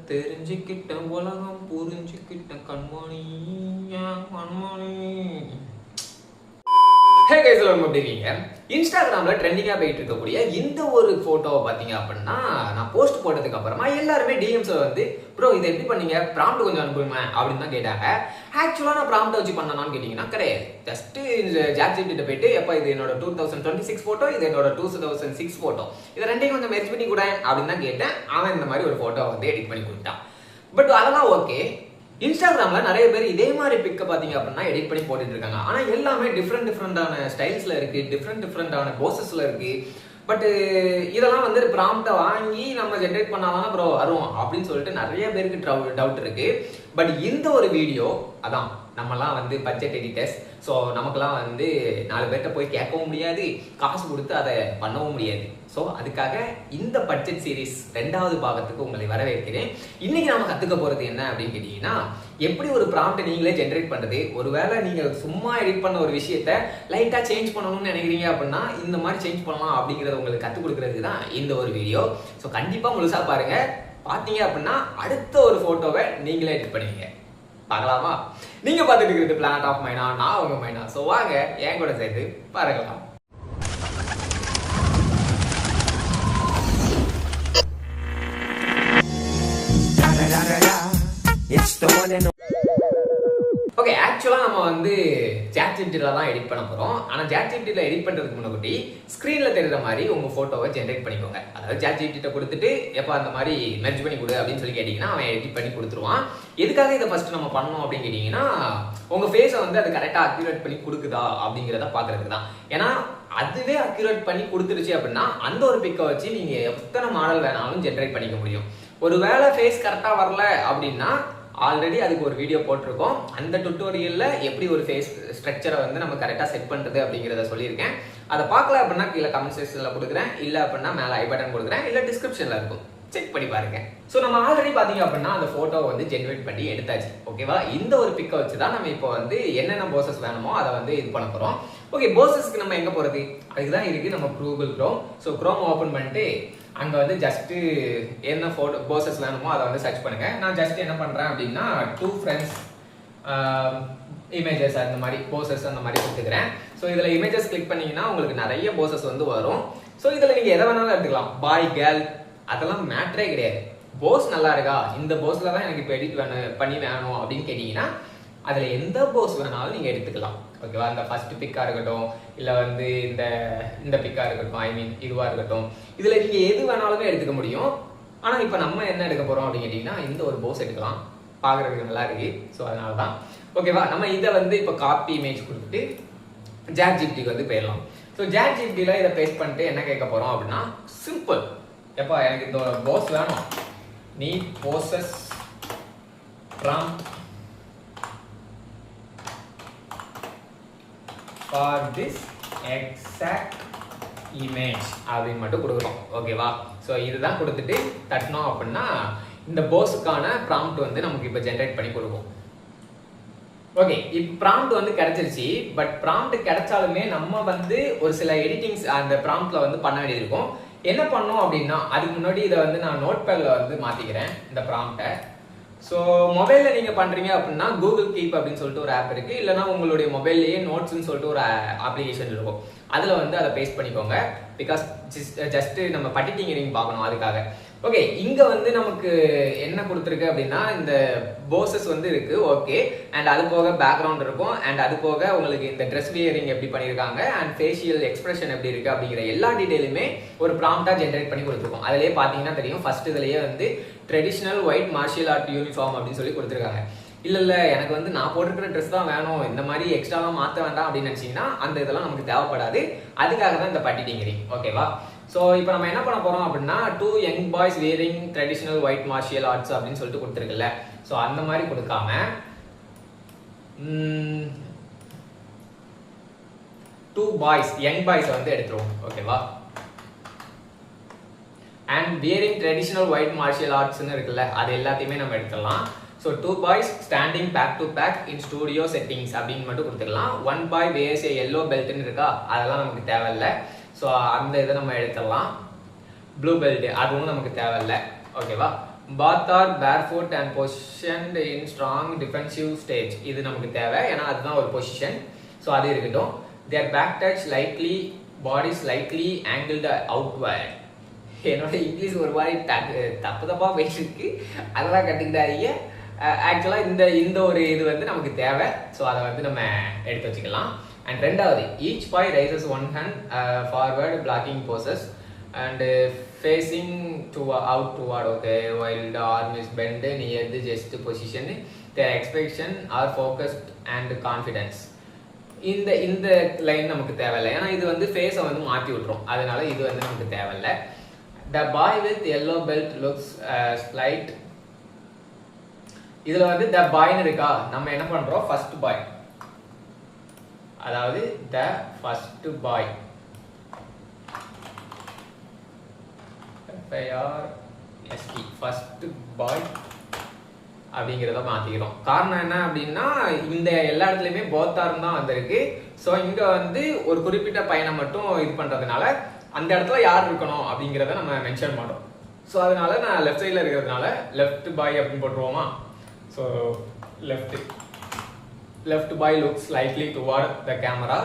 தெரிஞ்சுக்கிட்ட உலகம் புரிஞ்சுக்கிட்ட கண்மணி கண்மணி. ஹே கைஸ், எல்லாரும் எப்படி இருக்கீங்க? இன்ஸ்டாகிராம்ல ட்ரெண்டிங்கா போயிட்டு இருக்கக்கூடிய இந்த ஒரு போட்டோவை பாத்தீங்க அப்படின்னா, நான் போஸ்ட் போட்டதுக்கு அப்புறமா எல்லாருமே டிஎம்ஸ்ல வந்து ப்ரோ இதை எப்படி பண்ணீங்க, ப்ராம்ப்ட் கொஞ்சம் அனுப்புங்க அப்படின்னு தான் கேட்டாங்க. ஆக்சுவலா நான் ப்ராம்ப்ட் வச்சு பண்ணனான்னு கேட்டீங்கன்னா கிடையாது. ஜஸ்ட் சாட்ஜிபிடி போயிட்டு எப்ப இது என்னோட 2026 போட்டோ, இது என்னோட 2006 போட்டோ, இது ரெண்டையும் கொஞ்சம் மெர்ஜ் பண்ணி கூட அப்படின்னு தான் கேட்டேன். அவன் இந்த மாதிரி ஒரு போட்டோ வந்து எடிட் பண்ணி கொடுத்தான். பட் அதெல்லாம் ஓகே. இன்ஸ்டாகிராம்ல நிறைய பேர் இதே மாதிரி பிக்க பாத்தீங்க அப்படின்னா எடிட் பண்ணி போட்டுட்டு இருக்காங்க. ஆனா எல்லாமே டிஃப்ரெண்டான ஸ்டைல்ஸ்ல இருக்கு, டிஃப்ரெண்டான போசஸ்ல இருக்கு. பட் இதெல்லாம் வந்து ப்ராம்ப்டை வாங்கி நம்ம ஜென்ரேட் பண்ணாதான் ப்ரோ வரும் அப்படின்னு சொல்லிட்டு நிறைய பேருக்கு டவுட் இருக்கு. பட் இந்த ஒரு வீடியோ அதான், நம்மலாம் வந்து பட்ஜெட் எடிட்டர்ஸ். ஸோ நமக்குலாம் வந்து 4 பேர்கிட்ட போய் கேட்கவும் முடியாது, காசு கொடுத்து அதை பண்ணவும் முடியாது. ஸோ அதுக்காக இந்த பட்ஜெட் சீரீஸ் 2வது பாகத்துக்கு உங்களை வரவேற்கிறேன். இன்னைக்கு நாம கத்துக்க போறது என்ன அப்படின்னு கேட்டீங்கன்னா, எப்படி ஒரு ப்ராம்ப்ட் நீங்களே ஜென்ரேட் பண்றது. ஒருவேளை நீங்க சும்மா எடிட் பண்ண ஒரு விஷயத்த லைட்டா சேஞ்ச் பண்ணணும்னு நினைக்கிறீங்க அப்படின்னா இந்த மாதிரி சேஞ்ச் பண்ணலாம் அப்படிங்கறத உங்களுக்கு கத்துக் கொடுக்கறதுக்கு தான் இந்த ஒரு வீடியோ. ஸோ கண்டிப்பா முழுசா பாருங்க. பாத்தீங்க அப்படின்னா அடுத்த ஒரு போட்டோவை நீங்களே எடிட் பண்ணுவீங்க. பார்க்கலாமா? நீங்க பார்த்துட்டு இருக்கிறது பிளானட் ஆஃப் மைனா, நான் உங்க மைனா. ஸோ வாங்க என் கூட சேர்ந்து பார்க்கலாம். ஓகே, ஆக்சுவலா நம்ம வந்து சாட்ஜிபிடில தான் எடிட் பண்ண போறோம். ஆனா சாட்ஜிபிடில எடிட் பண்றதுக்கு முன்னாடி ஸ்கிரீன்ல தெரியுற மாதிரி உங்க போட்டோவை ஜென்ரேட் பண்ணிக்கோங்க. அதாவது சாட்ஜிபிடிட்ட கொடுத்துட்டு எப்ப அந்த மாதிரி மெர்ஜ் பண்ணி கொடு அப்படின்னு சொல்லி கேட்டீங்கன்னா அவன் எடிட் பண்ணி கொடுத்துருவான். எதுக்காக இதை ஃபர்ஸ்ட் நம்ம பண்ணணும் அப்படின்னு கேட்டீங்கன்னா, உங்க ஃபேஸை வந்து அது கரெக்டா அக்யூரேட் பண்ணி கொடுக்குதா அப்படிங்கிறத பாக்குறதுக்கு தான். ஏன்னா அதுவே அக்யூரேட் பண்ணி கொடுத்துருச்சு அப்படின்னா அந்த ஒரு பிக்கை வச்சு நீங்க எத்தனை மாடல் வேணாலும் ஜென்ரேட் பண்ணிக்க முடியும். ஒருவேளை ஃபேஸ் கரெக்டா வரல அப்படின்னா ஆல்ரெடி அதுக்கு ஒரு வீடியோ போட்டிருக்கோம். அந்த டுட்டோரியல்ல எப்படி ஒரு ஃபேஸ் ஸ்ட்ரக்சரை வந்து நம்ம கரெக்டா செட் பண்றது அப்படிங்கிறத சொல்லியிருக்கேன். அதை பார்க்கல அப்படின்னா கீழே கமெண்ட் செக்ஷன்ல கொடுக்குறேன், இல்ல அப்படின்னா மேல ஐ பட்டன் கொடுக்குறேன், இல்ல டிஸ்கிரிப்ஷன்ல இருக்கும், செக் பண்ணி பாருங்க. ஸோ நம்ம ஆல்ரெடி பாத்தீங்க அப்படின்னா அந்த போட்டோ வந்து ஜென்ரேட் பண்ணி எடுத்தாச்சு. ஓகேவா? இந்த ஒரு பிக்கை வச்சு தான் நம்ம இப்போ வந்து என்னென்ன போசஸ் வேணுமோ அதை வந்து இது பண்ண போறோம். ஓகே, போசஸ்க்கு நம்ம எங்க போறது? அதுக்குதான் இருக்கு நம்ம Google chrome. So chrome open பண்ணிட்டு அங்க வந்து ஜஸ்ட் என்ன போட்டோ போசஸ் வேணுமோ அதை வந்து சர்ச் பண்ணுங்க. நான் ஜஸ்ட் என்ன பண்றேன் அப்படின்னா 2 friends இமேஜஸ் அந்த மாதிரி போசஸ் அந்த மாதிரி கொடுத்துக்கிறேன். ஸோ இதுல இமேஜஸ் கிளிக் பண்ணீங்கன்னா உங்களுக்கு நிறைய போசஸ் வந்து வரும். ஸோ இதுல நீங்க எதை வேணாலும் எடுத்துக்கலாம். பாய் கேர்ள் அதெல்லாம் மேட்டரே கிடையாது. போஸ் நல்லா இருக்கா, இந்த போஸ்ல தான் எனக்கு இப்போ எடிட் பண்ணி வேணும் அப்படின்னு கேட்டீங்கன்னா அதுல எந்த போஸ் வேணாலும் நீங்க எடுத்துக்கலாம். ஓகேவா? இந்த ஃபர்ஸ்ட் பிக்கா இருக்கட்டும், இல்ல வந்து இந்த பிக்கா இருக்கட்டும், ஐ மீன் இதுவா இருக்கட்டும், இதுல நீங்க எது வேணாலுமே எடுத்துக்க முடியும். ஆனா இப்ப நம்ம என்ன எடுக்க போறோம் அப்படின்னு கேட்டீங்கன்னா இந்த ஒரு போஸ் எடுக்கலாம். பாக்குறதுக்கு நல்லா இருக்கு. ஸோ அதனாலதான். ஓகேவா? நம்ம இதை வந்து இப்ப காப்பி இமேஜ் கொடுத்துட்டு சாட்ஜிபிடிக்கு வந்து போயிடலாம். ஸோ சாட்ஜிபிடில இதை பேஸ்ட் பண்ணிட்டு என்ன கேட்க போறோம் அப்படின்னா, சிம்பிள். எப்பா எனக்கு இந்த போஸ் வேணும், நீ poses from for this exact image அப்படின்னு மட்டும் கொடுக்குறோம். ஓகேவா? ஸோ இதுதான் கொடுத்துட்டு தட்டணும் அப்படின்னா இந்த போஸுக்கான ப்ராம்ப்ட் வந்து நமக்கு இப்போ ஜென்ரேட் பண்ணி கொடுக்கும். ஓகே, இப்போ ப்ராம்ப்ட் வந்து கிடைச்சிருச்சு. பட் ப்ராம்ப்ட் கிடைச்சாலுமே நம்ம வந்து ஒரு சில எடிட்டிங்ஸ் அந்த ப்ராம்ப்ட்ல வந்து பண்ண வேண்டியது இருக்கும். என்ன பண்ணோம் அப்படின்னா அதுக்கு முன்னாடி இதை வந்து நான் நோட் பேட்ல வந்து மாத்திக்கிறேன் இந்த ப்ராம்ப்டை. ஸோ மொபைலில் நீங்கள் பண்ணுறீங்க அப்படின்னா கூகுள் கீப் அப்படின்னு சொல்லிட்டு ஒரு ஆப் இருக்குது. இல்லைனா உங்களுடைய மொபைல்லேயே நோட்ஸ்ன்னு சொல்லிட்டு ஒரு அப்ளிகேஷன் இருக்கும். அதில் வந்து அதை பேஸ்ட் பண்ணிக்கோங்க. பிகாஸ் ஜஸ்ட் நம்ம பட்டிட்டிங்கரிங் பார்க்கணும் அதுக்காக. ஓகே, இங்கே வந்து நமக்கு என்ன கொடுத்துருக்கு அப்படின்னா இந்த போசஸ் வந்து இருக்கு. ஓகே, அண்ட் அது போக பேக்ரவுண்ட் இருக்கும். அண்ட் அது போக உங்களுக்கு இந்த ட்ரெஸ் வியரிங் எப்படி பண்ணியிருக்காங்க அண்ட் ஃபேஷியல் எக்ஸ்பிரஷன் எப்படி இருக்கு அப்படிங்கிற எல்லா டீடைலுமே ஒரு ப்ராம்ப்டா ஜென்ரேட் பண்ணி கொடுத்துருக்கோம். அதிலேயே பார்த்தீங்கன்னா தெரியும், ஃபர்ஸ்ட் இதுலேயே வந்து traditional white martial art uniform அப்படின்னு சொல்லி கொடுத்துருக்காங்க. இல்ல எனக்கு வந்து நான் போட்டிருக்கிற ட்ரெஸ் தான் வேணும், இந்த மாதிரி எக்ஸ்ட்ராலாம் மாற்ற வேண்டாம் அப்படின்னு நினைச்சீங்கன்னா அந்த இதெல்லாம் நமக்கு தேவைப்படாது. அதுக்காக தான் இந்த பட்டிட்டிங்கரிங். ஓகேவா? ஸோ இப்போ நம்ம என்ன பண்ண போறோம் அப்படின்னா 2 young boys wearing traditional white martial arts அப்படின்னு சொல்லிட்டு கொடுத்துருக்குல்ல. ஸோ அந்த மாதிரி கொடுக்காம 2 boys young boys வந்து எடுத்துருவோம். ஓகேவா? And wearing traditional white martial arts இருக்குல்ல, அது எல்லாத்தையுமே நம்ம எடுத்துடலாம். So 2 boys standing back to back in studio settings அப்படின்னு மட்டும் கொடுத்துக்கலாம். 1 boy wears a yellow beltன்னு இருக்கா, அதெல்லாம் நமக்கு தேவையில்லை. ஸோ அந்த இதை நம்ம எடுத்துடலாம். ப்ளூ பெல்ட் அதுவும் நமக்கு தேவையில்லை. ஓகேவா? Both are barefoot and positioned in strong defensive stage. இது நமக்கு தேவை, ஏன்னா அதுதான் ஒரு பொசிஷன். ஸோ அது இருக்கட்டும். தேர் பேக் டச் லைக்லி பாடி ஸ்லைட்லி ஆங்கிள்டு அவுட்வர்ட். என்னோட இங்கிலீஷ் ஒரு மாதிரி தப்பாக போயிட்டு இருக்கு, அதெல்லாம் கற்றுக்கிட்டாதீங்க. ஆக்சுவலாக இந்த ஒரு இது வந்து நமக்கு தேவை. ஸோ அதை வந்து நம்ம எடுத்து வச்சுக்கலாம். அண்ட் ரெண்டாவது, each boy raises one hand forward blocking poses and facing out toward, okay, while the arm is bent near the chest position. Their expression are focused and confidence. இந்த லைன் நமக்கு தேவையில்லை, ஏன்னா இது வந்து ஃபேஸை வந்து மாற்றி விட்டுரும். அதனால இது வந்து நமக்கு தேவையில்லை. The boy with yellow belt looks slight. இதில் வந்து the boyன்னு இருக்கா, நம்ம என்ன பண்ணுறோம், ஃபர்ஸ்ட் பாய், அதாவது the first boy, ஃபர்ஸ்ட் பாய் அப்படிங்கிறத மாற்றிக்கிறோம். காரணம் என்ன அப்படின்னா, இந்த எல்லா இடத்துலையுமே போத்தார்னு தான் வந்திருக்கு. ஸோ இங்கே வந்து ஒரு குறிப்பிட்ட பையனை மட்டும் இது பண்ணுறதுனால அந்த இடத்துல யார் இருக்கணும் அப்படிங்கிறத நம்ம மென்ஷன் பண்ணுறோம். ஸோ அதனால நான் லெஃப்ட் சைடில் இருக்கிறதுனால லெஃப்ட் பாய் அப்படின்னு போட்டுருவோமா. So left boy looks likely toward the camera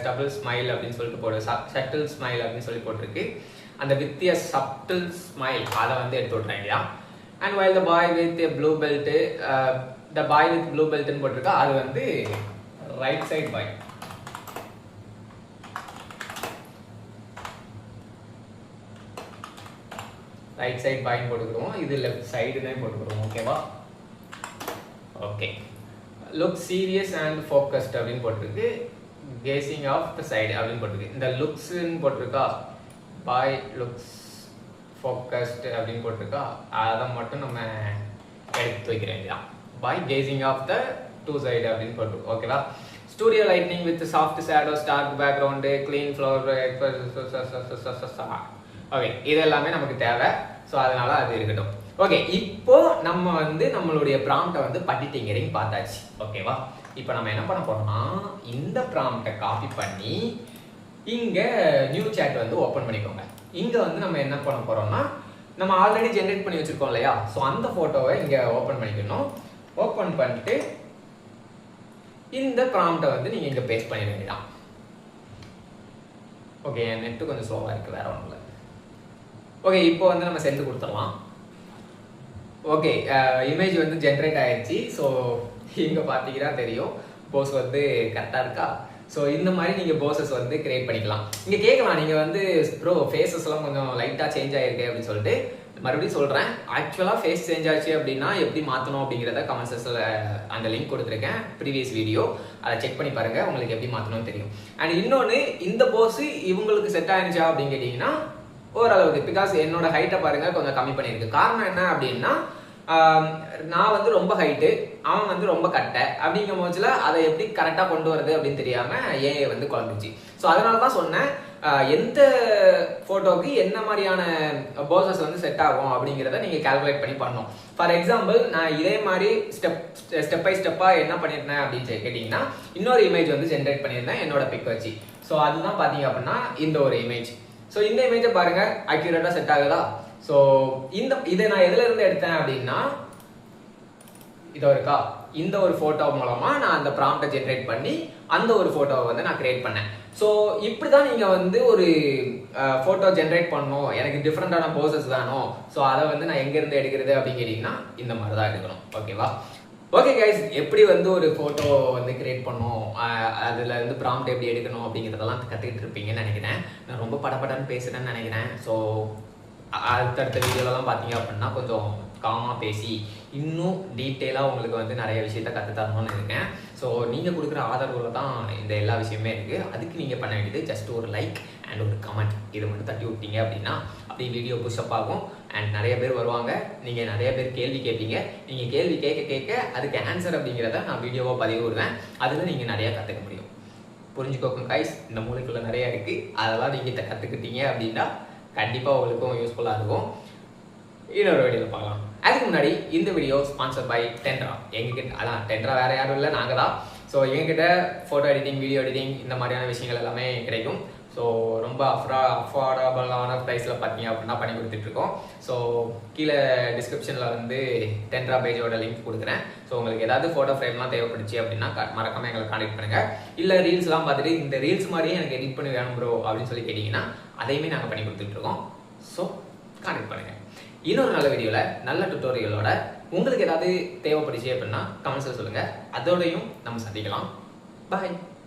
stable smile அப்படின்னு சொல்லிட்டு போடு, சட்டில் ஸ்மைல் அப்படின்னு சொல்லி போட்டிருக்கு. அந்த வித் எ சப்டில் ஸ்மைல் அதை வந்து எடுத்து விட்றாங்க. And while the boy with a blue belt, the boy with blue பெல்ட்னு போட்டிருக்கா, அது வந்து right side boy. Right side பாய்ன்னு போட்டுக்கிறோம், இது லெஃப்ட் சைடுன்னு போட்டுக்கிறோம். ஓகேவா? Okay. Look serious and focused அப்படின்னு போட்டிருக்கு. கேசிங் ஆஃப் த சைடு அப்படின்னு போட்டிருக்கு. இந்த லுக்ஸ்ன்னு போட்டிருக்கா, பாய் லுக்ஸ் ஃபோக்கஸ்ட் அப்படின்னு போட்டிருக்கா, அதை மட்டும் நம்ம எடுத்து வைக்கிறேன் இல்லையா. Boy facing off the two side அப்படின்னு போட்டிருக்கோம். ஓகேவா? Studio lightning with soft shadow, stark background, clean floor. Okay, இது எல்லாமே நமக்கு தேவை. ஸோ அதனால அது இருக்கட்டும். ஓகே, இப்போ நம்ம வந்து நம்மளுடைய ப்ராம்ப்டை வந்து பட்டிட்டிங்கரிங் பார்த்தாச்சு. ஓகேவா? இப்போ நம்ம என்ன பண்ண போறோம்னா, இந்த ப்ராம்ப்டை காப்பி பண்ணி இங்கே நியூ சேட் வந்து ஓப்பன் பண்ணிக்கோங்க. இங்கே வந்து நம்ம என்ன பண்ண போகிறோம்னா, நம்ம ஆல்ரெடி ஜென்ரேட் பண்ணி வச்சுருக்கோம் இல்லையா. ஸோ அந்த ஃபோட்டோவை இங்கே ஓப்பன் பண்ணிக்கணும். ஓப்பன் பண்ணிட்டு இந்த ப்ராம்ப்டை வந்து நீங்கள் இங்கே பேஸ்ட் பண்ண வேண்டியதான். ஓகே, என் நெட்டு கொஞ்சம் ஸ்லோவாக இருக்குது, வேறு ஒன்றும் இல்லை. ஓகே, இப்போ வந்து நம்ம சென்ட் கொடுத்துடலாம். ஓகே, இமேஜ் வந்து ஜென்ரேட் ஆயிடுச்சு. ஸோ இங்கே பார்த்தீங்கன்னா தெரியும் போஸ் வந்து கரெக்டாக இருக்கா. ஸோ இந்த மாதிரி நீங்கள் போசஸ் வந்து கிரியேட் பண்ணிக்கலாம். இங்கே கேட்கலாம், நீங்கள் வந்து ப்ரோ ஃபேஸஸ்லாம் கொஞ்சம் லைட்டாக சேஞ்ச் ஆகிருக்கு அப்படின்னு சொல்லிட்டு. மறுபடியும் சொல்கிறேன், ஆக்சுவலாக ஃபேஸ் சேஞ்ச் ஆச்சு அப்படின்னா எப்படி மாற்றணும் அப்படிங்கிறத கமெண்ட் செக்ஷனில் அந்த லிங்க் கொடுத்துருக்கேன், ப்ரீவியஸ் வீடியோ, அதை செக் பண்ணி பாருங்கள், உங்களுக்கு எப்படி மாற்றணும்னு தெரியும். அண்ட் இன்னொன்று, இந்த போஸு இவங்களுக்கு செட் ஆயிருச்சா அப்படின்னு கேட்டிங்கன்னா ஓரளவுக்கு, பிகாஸ் என்னோட ஹைட்டை பாருங்கள் கொஞ்சம் கம்மி பண்ணியிருக்கு. காரணம் என்ன அப்படின்னா, நான் வந்து ரொம்ப ஹைட்டு, அவன் வந்து ரொம்ப கட்டை. அப்படிங்கும் போதுல அதை எப்படி கரெக்டாக கொண்டு வரது அப்படின்னு தெரியாமல் ஏஐ வந்து குழந்துச்சு. ஸோ அதனால தான் சொன்னேன், எந்த ஃபோட்டோவுக்கு என்ன மாதிரியான போசஸ் வந்து செட் ஆகும் அப்படிங்கிறத நீங்கள் கால்குலேட் பண்ணி பண்ணணும். ஃபார் எக்ஸாம்பிள், நான் இதே மாதிரி ஸ்டெப் பை ஸ்டெப்பாக என்ன பண்ணியிருந்தேன் அப்படின்னு கேட்டிங்கன்னா, இன்னொரு இமேஜ் வந்து ஜென்ரேட் பண்ணியிருந்தேன் என்னோட பிக் வச்சு. ஸோ அதுதான் பார்த்தீங்க அப்படின்னா இந்த ஒரு இமேஜ். ஸோ இந்த இமேஜை பாருங்கள், அக்யூரேட்டாக செட் ஆகுதா. ஸோ இதை நான் எதுல இருந்து எடுத்தேன் அப்படின்னா, இதோ இருக்கா, இந்த ஒரு ஃபோட்டோ மூலமாக நான் அந்த ப்ராம்ப்டை ஜென்ரேட் பண்ணி அந்த ஒரு ஃபோட்டோவை வந்து நான் கிரியேட் பண்ணேன். ஸோ இப்படி தான் நீங்கள் வந்து ஒரு ஃபோட்டோ ஜென்ரேட் பண்ணணும், எனக்கு டிஃப்ரெண்டான போசஸ் வேணும், ஸோ அதை வந்து நான் எங்கேருந்து எடுக்கிறது அப்படின்னு கேட்டிங்கன்னா இந்த மாதிரி தான் எடுக்கணும். ஓகேவா? ஓகே கைஸ், எப்படி வந்து ஒரு ஃபோட்டோ வந்து கிரியேட் பண்ணணும், அதில் வந்து ப்ராம்ப்ட் எப்படி எடுக்கணும் அப்படிங்கிறதெல்லாம் கற்றுக்கிட்டு இருப்பீங்கன்னு நினைக்கிறேன். நான் ரொம்ப படப்படன்னு பேசுகிறேன்னு நினைக்கிறேன். ஸோ அடுத்தடுத்த வீடியோலாம் பார்த்தீங்க அப்படின்னா கொஞ்சம் காமாக பேசி இன்னும் டீட்டெயிலாக உங்களுக்கு வந்து நிறைய விஷயத்த கற்றுத்தரணும்னு இருக்கேன். ஸோ நீங்கள் கொடுக்குற ஆதரவில் தான் இந்த எல்லா விஷயமே இருக்குது. அதுக்கு நீங்கள் பண்ண வேண்டியது ஜஸ்ட் ஒரு லைக் அண்ட் ஒரு கமெண்ட், இது மட்டும் தட்டி விட்டீங்க அப்படின்னா அப்படி வீடியோ புஷ்அப் ஆகும். அண்ட் நிறைய பேர் வருவாங்க, நீங்கள் நிறைய பேர் கேள்வி கேட்பீங்க. நீங்கள் கேள்வி கேட்க கேட்க அதுக்கு ஆன்சர் அப்படிங்கிறத நான் வீடியோவாக பதிவு விடுவேன். அதில் நீங்கள் நிறையா கற்றுக்க முடியும். புரிஞ்சுக்கோங்க கைஸ், இந்த மூளைக்குள்ளே நிறையா இருக்குது. அதெல்லாம் நீங்கள் கற்றுக்கிட்டீங்க அப்படின்னா கண்டிப்பாக உங்களுக்கும் யூஸ்ஃபுல்லாக இருக்கும். இன்னொரு வீடியோவில் பார்க்கலாம். அதுக்கு முன்னாடி இந்த வீடியோ ஸ்பான்சர் பை டென்ட்ரா. எங்ககிட்ட அதான் டென்ட்ரா வேறு யாரும் இல்லை, நாங்கள் தான். ஸோ எங்ககிட்ட ஃபோட்டோ எடிட்டிங், வீடியோ எடிட்டிங் இந்த மாதிரியான விஷயங்கள் எல்லாமே கிடைக்கும். ஸோ ரொம்ப அஃபோர்டபுளான ப்ரைஸில் பார்த்தீங்க அப்படின்னா பண்ணி கொடுத்துட்ருக்கோம். ஸோ கீழே டிஸ்கிரிப்ஷனில் வந்து டென்ட்ரா பேஜோட லிங்க் கொடுக்குறேன். ஸோ உங்களுக்கு ஏதாவது ஃபோட்டோ ஃப்ரேம்லாம் தேவைப்படுச்சு அப்படின்னா மறக்காமல் எங்களை கான்டெக்ட் பண்ணுங்கள். இல்லை ரீல்ஸ்லாம் பார்த்துட்டு இந்த ரீல்ஸ் மாதிரியே எனக்கு எடிட் பண்ணி வேணும் ப்ரோ அப்படின்னு சொல்லி கேட்டிங்கன்னா அதையுமே நாங்கள் பண்ணி கொடுத்துட்ருக்கோம். ஸோ கான்டெக்ட் பண்ணுங்கள். இன்னொரு நல்ல வீடியோவில் நல்ல டுட்டோரியலோட உங்களுக்கு ஏதாவது தேவைப்படுச்சு அப்படின்னா கமெண்ட்ஸில் சொல்லுங்கள். அதோடையும் நம்ம சந்திக்கலாம். பாய்.